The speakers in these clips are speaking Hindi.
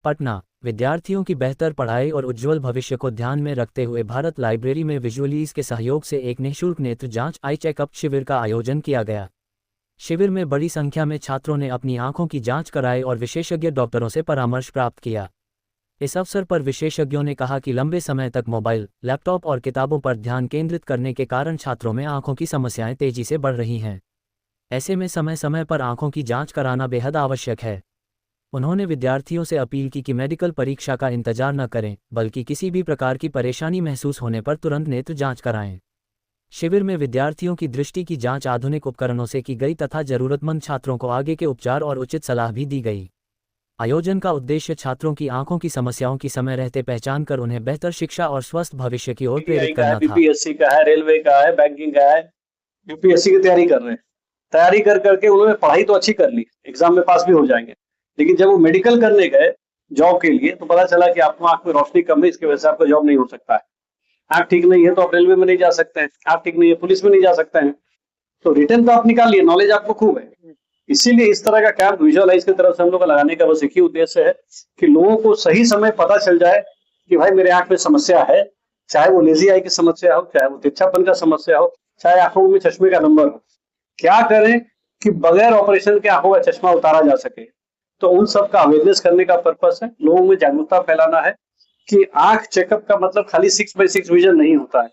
पटना। विद्यार्थियों की बेहतर पढ़ाई और उज्ज्वल भविष्य को ध्यान में रखते हुए भारत लाइब्रेरी में विजुअलीज के सहयोग से एक निःशुल्क नेत्र जांच आई चेकअप शिविर का आयोजन किया गया। शिविर में बड़ी संख्या में छात्रों ने अपनी आंखों की जांच कराई और विशेषज्ञ डॉक्टरों से परामर्श प्राप्त किया। इस अवसर पर विशेषज्ञों ने कहा कि लंबे समय तक मोबाइल, लैपटॉप और किताबों पर ध्यान केंद्रित करने के कारण छात्रों में आंखों की समस्याएं तेजी से बढ़ रही हैं। ऐसे में समय समय पर आंखों की जांच कराना बेहद आवश्यक है। उन्होंने विद्यार्थियों से अपील की कि मेडिकल परीक्षा का इंतजार न करें, बल्कि किसी भी प्रकार की परेशानी महसूस होने पर तुरंत नेत्र जांच कराएं। शिविर में विद्यार्थियों की दृष्टि की जांच आधुनिक उपकरणों से की गई तथा जरूरतमंद छात्रों को आगे के उपचार और उचित सलाह भी दी गई। आयोजन का उद्देश्य छात्रों की आंखों की समस्याओं की समय रहते पहचान कर उन्हें बेहतर शिक्षा और स्वस्थ भविष्य की ओर प्रेरित करना था। बीपीएससी का है, रेलवे का है, बैंकिंग का है, यूपीएससी की तैयारी कर रहे हैं। तैयारी कर करके उन्होंने पढ़ाई तो अच्छी कर ली, एग्जाम में पास भी हो जाएंगे, लेकिन जब वो मेडिकल करने गए जॉब के लिए तो पता चला कि आपको आंख में रोशनी कम है, इसकी वजह से आपका जॉब नहीं हो सकता है। आंख ठीक नहीं है तो आप रेलवे में नहीं जा सकते हैं, आंख ठीक नहीं है पुलिस में नहीं जा सकते हैं। तो रिटर्न तो आप निकाल लिए, नॉलेज आपको खूब है। इसीलिए इस तरह का कैंप विजुअलाइज की तरफ से हम लोग लगाने का बस एक ही उद्देश्य है कि लोगों को सही समय पता चल जाए कि भाई मेरे आंख में समस्या है, चाहे वो लेजी आई की समस्या हो, चाहे वो तिरछापन का समस्या हो, चाहे आंखों में चश्मे का नंबर हो, क्या करें कि बगैर ऑपरेशन के आंखों का चश्मा उतारा जा सके। तो उन सब का अवेयरनेस करने का पर्पस है, लोगों में जागरूकता फैलाना है कि आंख चेकअप का मतलब खाली 6x6 विजन नहीं होता है,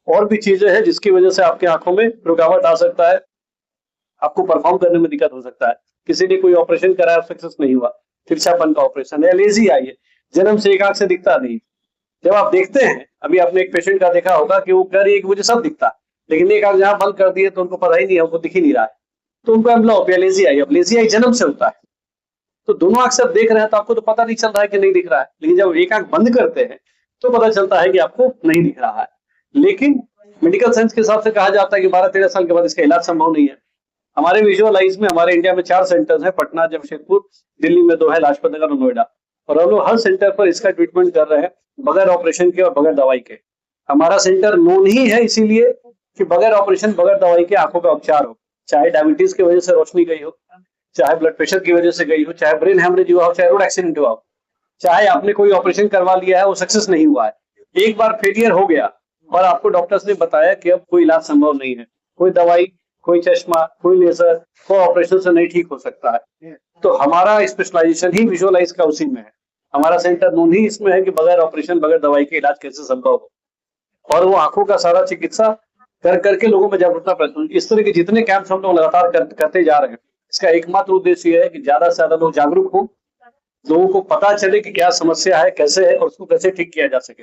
और भी चीजें हैं जिसकी वजह से आपकी आंखों में रुकावट आ सकता है, आपको परफॉर्म करने में दिक्कत हो सकता है। किसी ने कोई ऑपरेशन कराया, सक्सेस नहीं हुआ, तिरछापन का ऑपरेशन है, लेजी आई है, जन्म से एक आंख से दिखता नहीं। जब आप देखते हैं, अभी आपने एक पेशेंट का देखा होगा कि वो कह रही है कि मुझे सब दिखता, लेकिन एक आंख जहां बंद कर दिए तो उनको पता ही नहीं है, उनको दिख ही नहीं रहा है, तो उनको एम्ब्लियोपिया लेजी आई। अब लेजी आई जन्म से होता है, तो दोनों आंख से आप देख रहे हैं तो आपको तो पता नहीं चल रहा है कि नहीं दिख रहा है, लेकिन जब एक आंख बंद करते हैं तो पता चलता है कि आपको नहीं दिख रहा है। लेकिन मेडिकल साइंस के हिसाब से कहा जाता है कि 12-13 साल के बाद इसका इलाज संभव नहीं है। हमारे विजुअलाइज में हमारे इंडिया में 4 सेंटर्स हैं, पटना, जमशेदपुर, दिल्ली में 2 है, लाजपत नगर और नोएडा, और हम लोग हर सेंटर पर इसका ट्रीटमेंट कर रहे हैं बगैर ऑपरेशन के और बगैर दवाई के। हमारा सेंटर नोन ही है इसीलिए कि बगैर ऑपरेशन बगैर दवाई के आंखों का उपचार हो, चाहे डायबिटीज की वजह से रोशनी गई हो, चाहे ब्लड प्रेशर की वजह से गई हो, चाहे ब्रेन हेमरेज हुआ हो, चाहे रोड एक्सीडेंट हुआ हो, चाहे आपने कोई ऑपरेशन करवा लिया है वो सक्सेस नहीं हुआ है, एक बार फेलियर हो गया और आपको डॉक्टर्स ने बताया कि अब कोई इलाज संभव नहीं है, कोई दवाई, कोई चश्मा, कोई लेजर, कोई ऑपरेशन से नहीं ठीक हो सकता है, तो हमारा स्पेशलाइजेशन ही विजुअलाइज का उसी में है। हमारा सेंटर नोन ही इसमें है कि बगैर ऑपरेशन बगैर दवाई के इलाज कैसे संभव हो, और वो आंखों का सारा चिकित्सा कर करके लोगों में जागरूकता पैदा। इस तरह के जितने कैंप्स हम लोग लगातार करते जा रहे हैं, इसका एकमात्र उद्देश्य यह है कि ज्यादा से ज्यादा लोग जागरूक हो, लोगों को पता चले कि क्या समस्या है, कैसे है और उसको कैसे ठीक किया जा सके।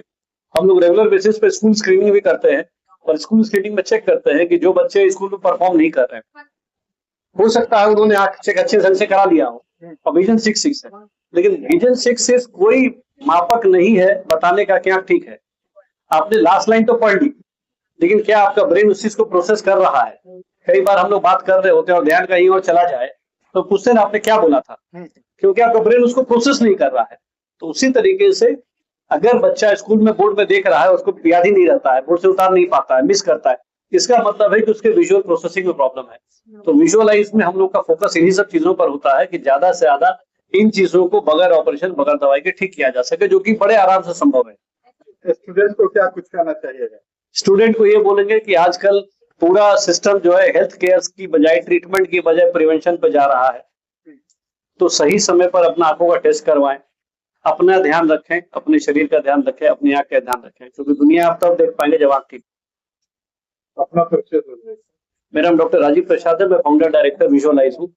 हम लोग रेगुलर बेसिस पे स्कूल स्क्रीनिंग भी करते हैं, और स्कूल स्क्रीनिंग में चेक करते हैं कि जो बच्चे स्कूल में परफॉर्म नहीं कर रहे हैं, हो सकता है उन्होंने आंख चेक अच्छे ढंग से करा लिया हो और विजन 6 है, लेकिन विजन 6 कोई मापक नहीं है बताने का क्या ठीक है। आपने लास्ट लाइन तो पढ़ ली, लेकिन क्या आपका ब्रेन उस चीज को प्रोसेस कर रहा है? कई बार हम लोग बात कर रहे होते हैं और ध्यान कहीं और चला जाए तो पूछते हैं आपने क्या बोला था, क्योंकि आपका ब्रेन उसको प्रोसेस नहीं कर रहा है। तो उसी तरीके से अगर बच्चा स्कूल में बोर्ड में देख रहा है, उसको याद ही नहीं रहता है, बोर्ड से उतार नहीं पाता है, मिस करता है, इसका मतलब है कि उसके विजुअल प्रोसेसिंग में प्रॉब्लम है। तो विजुअलाइज में हम लोग का फोकस इन्हीं सब चीजों पर होता है कि ज्यादा से ज्यादा इन चीजों को बगैर ऑपरेशन बगैर दवाई के ठीक किया जा सके, जो कि बड़े आराम से संभव है। स्टूडेंट को क्या कुछ करना चाहिए? स्टूडेंट को ये बोलेंगे कि आजकल पूरा सिस्टम जो है हेल्थ केयर की बजाय, ट्रीटमेंट की बजाय प्रिवेंशन पे जा रहा है, तो सही समय पर अपना आंखों का टेस्ट करवाएं, अपना ध्यान रखें, अपने शरीर का ध्यान रखें, अपनी आंख का ध्यान रखें, क्योंकि दुनिया आप तब देख पाएंगे जब आंख ठीक। अपना परिचय। मेरा नाम डॉक्टर राजीव प्रसाद है, मैं फाउंडर डायरेक्टर विजुअलाइज हूँ।